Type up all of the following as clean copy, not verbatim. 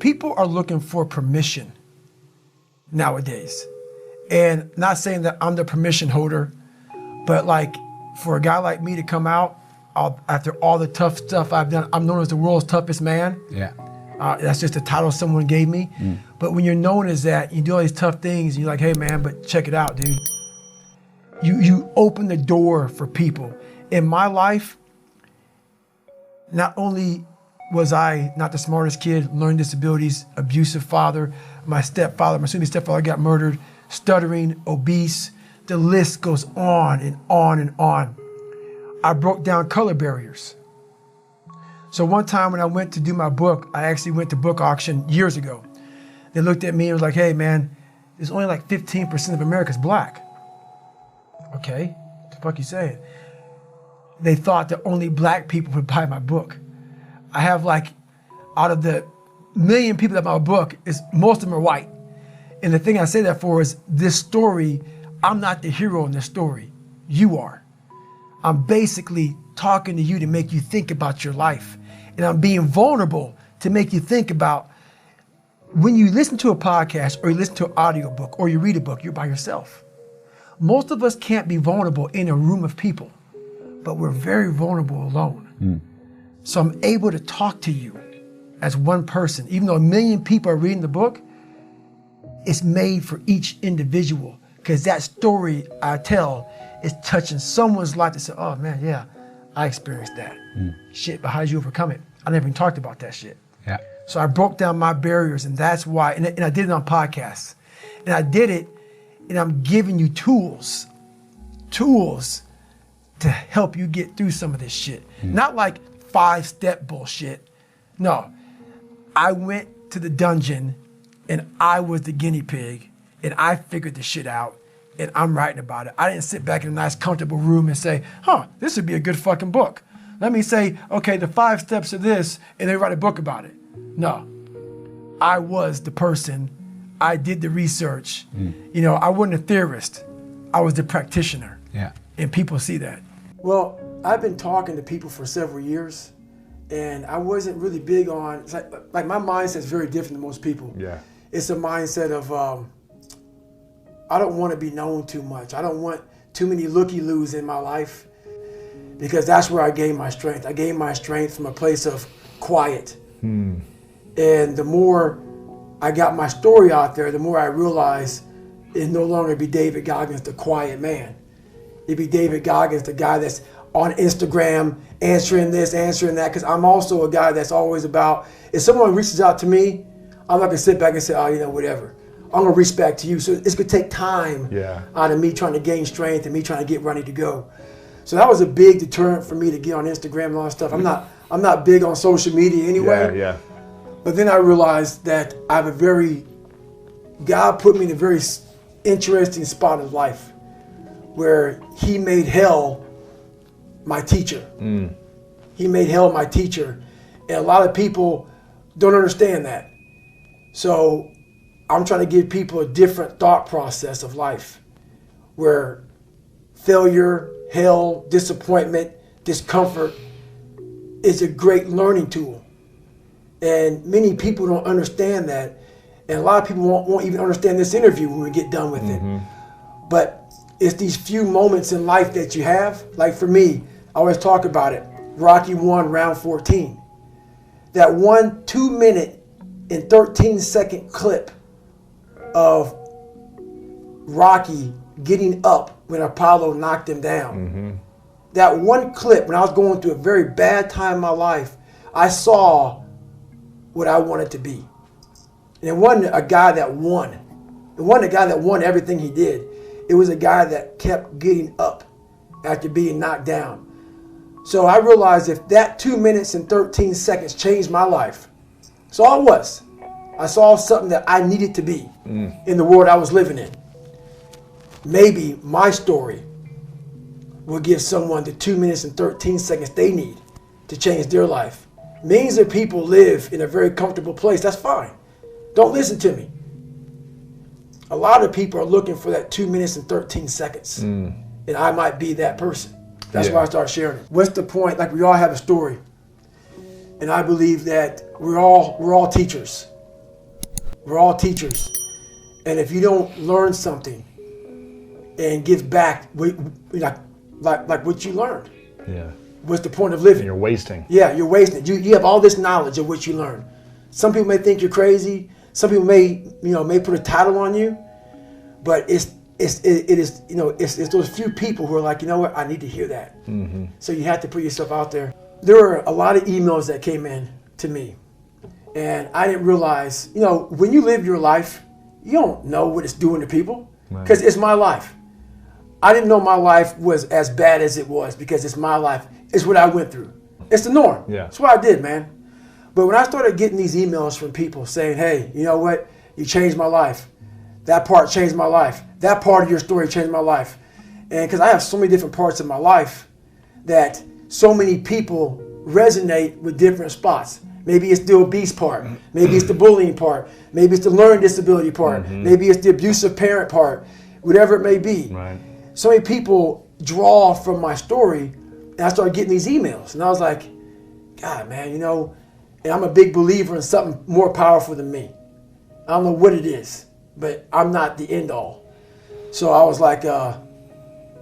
people are looking for permission nowadays. And not saying that I'm the permission holder, but like for a guy like me to come out after all the tough stuff I've done, I'm known as the world's toughest man. Yeah. That's just the title someone gave me. But when you're known as that, you do all these tough things, and you're like, hey man, but check it out, dude. You open the door for people. In my life, not only was I not the smartest kid, learning disabilities, abusive father, my soon-to-be stepfather got murdered, stuttering, obese, the list goes on and on and on. I broke down color barriers. So one time when I went to do my book, I actually went to book auction years ago. They looked at me and was like, hey man, there's only like 15% of America's black. Okay, what the fuck you saying? They thought that only black people would buy my book. I have like, out of the million people that buy my book, most of them are white. And the thing I say that for is this story, I'm not the hero in this story. You are. I'm basically talking to you to make you think about your life. And I'm being vulnerable to make you think about when you listen to a podcast or you listen to an audiobook or you read a book, you're by yourself. Most of us can't be vulnerable in a room of people, but we're very vulnerable alone. So I'm able to talk to you as one person. Even though a million people are reading the book, it's made for each individual, because that story I tell is touching someone's life to say, oh man, yeah, I experienced that. Shit, but how did you overcome it? I never even talked about that shit. Yeah. So I broke down my barriers, and that's why, and I did it on podcasts. And I did it, and I'm giving you tools to help you get through some of this shit. Not like 5-step bullshit. No, I went to the dungeon and I was the guinea pig and I figured the shit out and I'm writing about it. I didn't sit back in a nice comfortable room and say, this would be a good fucking book. Let me say, okay, the 5 steps of this, and then write a book about it. No, I was the person. I did the research. You know, I wasn't a theorist. I was the practitioner. Yeah. And people see that. Well, I've been talking to people for several years, and I wasn't really big on, it's like my mindset's very different than most people. Yeah. It's a mindset of, I don't want to be known too much. I don't want too many looky-loos in my life, because that's where I gained my strength. I gained my strength from a place of quiet. And the more I got my story out there, the more I realized it no longer be David Goggins, the quiet man. It'd be David Goggins, the guy that's on Instagram, answering this, answering that, because I'm also a guy that's always about, if someone reaches out to me, I'm not gonna sit back and say, oh, you know, whatever. I'm gonna reach back to you. So it's gonna take time out of me trying to gain strength and me trying to get ready to go. So that was a big deterrent for me to get on Instagram and all that stuff. I'm not big on social media anyway. Yeah. But then I realized that God put me in a very interesting spot of life where he made hell my teacher. He made hell my teacher. And a lot of people don't understand that. So I'm trying to give people a different thought process of life where failure, hell, disappointment, discomfort is a great learning tool. And many people don't understand that. And a lot of people won't even understand this interview when we get done with it. But it's these few moments in life that you have. Like for me, I always talk about it. Rocky 1, round 14. That 1 2-minute and 13-second clip of Rocky getting up when Apollo knocked him down. That one clip, when I was going through a very bad time in my life, I saw what I wanted to be. And it wasn't a guy that won. It wasn't a guy that won everything he did. It was a guy that kept getting up after being knocked down. So I realized if that 2 minutes and 13 seconds changed my life, that's all it was. I saw something that I needed to be in the world I was living in. Maybe my story will give someone the 2 minutes and 13 seconds they need to change their life. Millions of people live in a very comfortable place. That's fine. Don't listen to me. A lot of people are looking for that 2 minutes and 13 seconds. And I might be that person. That's why I started sharing it. What's the point? Like, we all have a story. And I believe that we're all teachers. We're all teachers. And if you don't learn something and give back like what you learned, what's the point of living? And you're wasting. Yeah, you're wasting it. You have all this knowledge of what you learned. Some people may think you're crazy. Some people may put a title on you, but it is those few people who are like, you know what, I need to hear that. So you have to put yourself out there. There were a lot of emails that came in to me, and I didn't realize, when you live your life, you don't know what it's doing to people, because it's my life. I didn't know my life was as bad as it was because it's my life. It's what I went through. It's the norm. Yeah. It's what I did, man. But when I started getting these emails from people saying, hey, you know what? You changed my life. That part changed my life. That part of your story changed my life. And because I have so many different parts of my life that so many people resonate with different spots. Maybe it's the obese part. Maybe it's the bullying part. Maybe it's the learning disability part. Maybe it's the abusive parent part. Whatever it may be. Right. So many people draw from my story, and I started getting these emails. And I was like, God, man, and I'm a big believer in something more powerful than me. I don't know what it is, but I'm not the end all. So I was like, I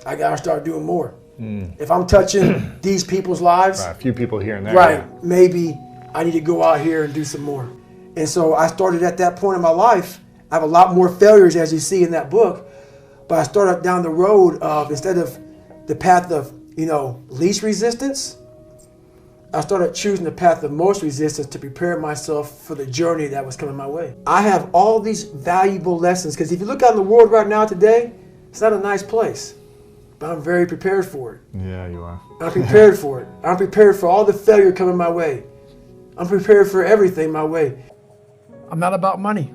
got to start doing more. If I'm touching these people's lives, a few people here and there. Right, maybe I need to go out here and do some more. And so I started at that point in my life. I have a lot more failures, as you see in that book, but I started down the road of, instead of the path of, least resistance, I started choosing the path of most resistance to prepare myself for the journey that was coming my way. I have all these valuable lessons, because if you look out in the world right now today, it's not a nice place, but I'm very prepared for it. Yeah, you are. I'm prepared for it. I'm prepared for all the failure coming my way. I'm prepared for everything my way. I'm not about money.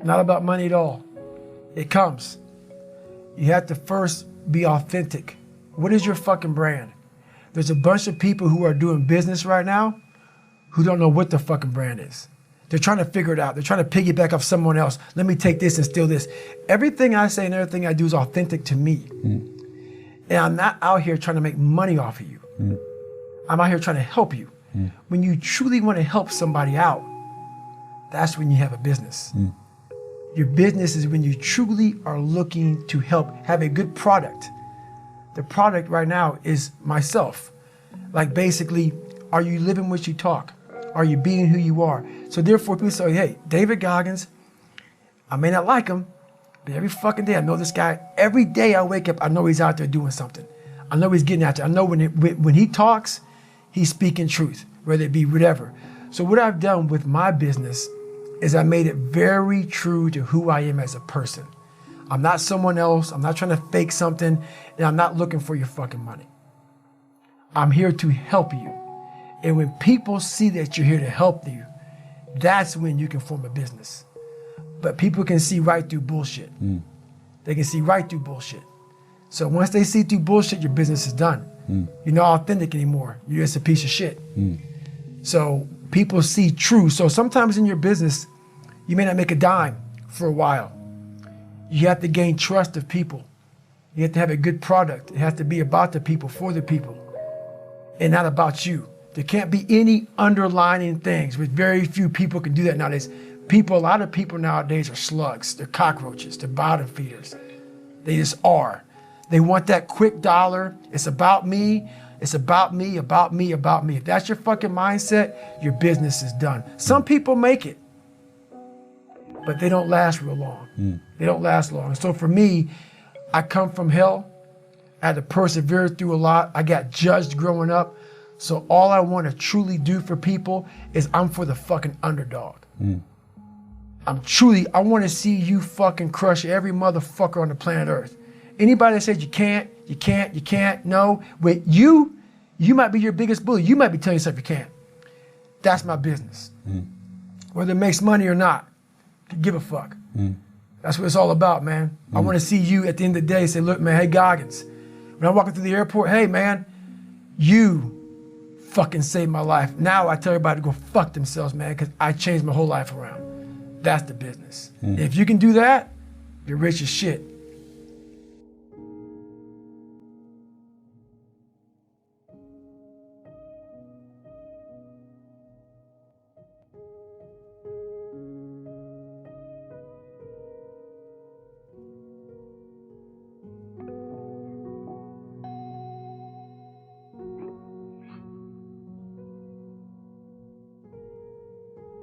Not about money at all. It comes. You have to first be authentic. What is your fucking brand? There's a bunch of people who are doing business right now who don't know what the fucking brand is. They're trying to figure it out. They're trying to piggyback off someone else. Let me take this and steal this. Everything I say and everything I do is authentic to me. And I'm not out here trying to make money off of you. I'm out here trying to help you. When you truly want to help somebody out, that's when you have a business. Your business is when you truly are looking to help have a good product. The product right now is myself. Like basically, are you living what you talk? Are you being who you are? So therefore people say, hey, David Goggins, I may not like him, but every fucking day I know this guy. Every day I wake up, I know he's out there doing something. I know he's getting out there. I know when he talks, he's speaking truth, whether it be whatever. So what I've done with my business is I made it very true to who I am as a person. I'm not someone else. I'm not trying to fake something, and I'm not looking for your fucking money. I'm here to help you. And when people see that you're here to help you, that's when you can form a business. But people can see right through bullshit. They can see right through bullshit. So once they see through bullshit, your business is done. You're not authentic anymore. You're just a piece of shit. So people see true. So sometimes in your business, you may not make a dime for a while. You have to gain trust of people. You have to have a good product. It has to be about the people, for the people, and not about you. There can't be any underlining things, which very few people can do that nowadays. A lot of people nowadays are slugs. They're cockroaches. They're bottom feeders. They just are. They want that quick dollar. It's about me. It's about me, about me, about me. If that's your fucking mindset, your business is done. Some people make it, but they don't last real long. They don't last long. So for me, I come from hell. I had to persevere through a lot. I got judged growing up. So all I want to truly do for people is I'm for the fucking underdog. I want to see you fucking crush every motherfucker on the planet Earth. Anybody that says you can't, no. But you might be your biggest bully. You might be telling yourself you can't. That's my business. Whether it makes money or not, give a fuck. That's what it's all about, man. I want to see you at the end of the day say, look, man, hey, Goggins, when I'm walking through the airport, hey, man, you fucking saved my life. Now I tell everybody to go fuck themselves, man, because I changed my whole life around. That's the business. If you can do that, you're rich as shit.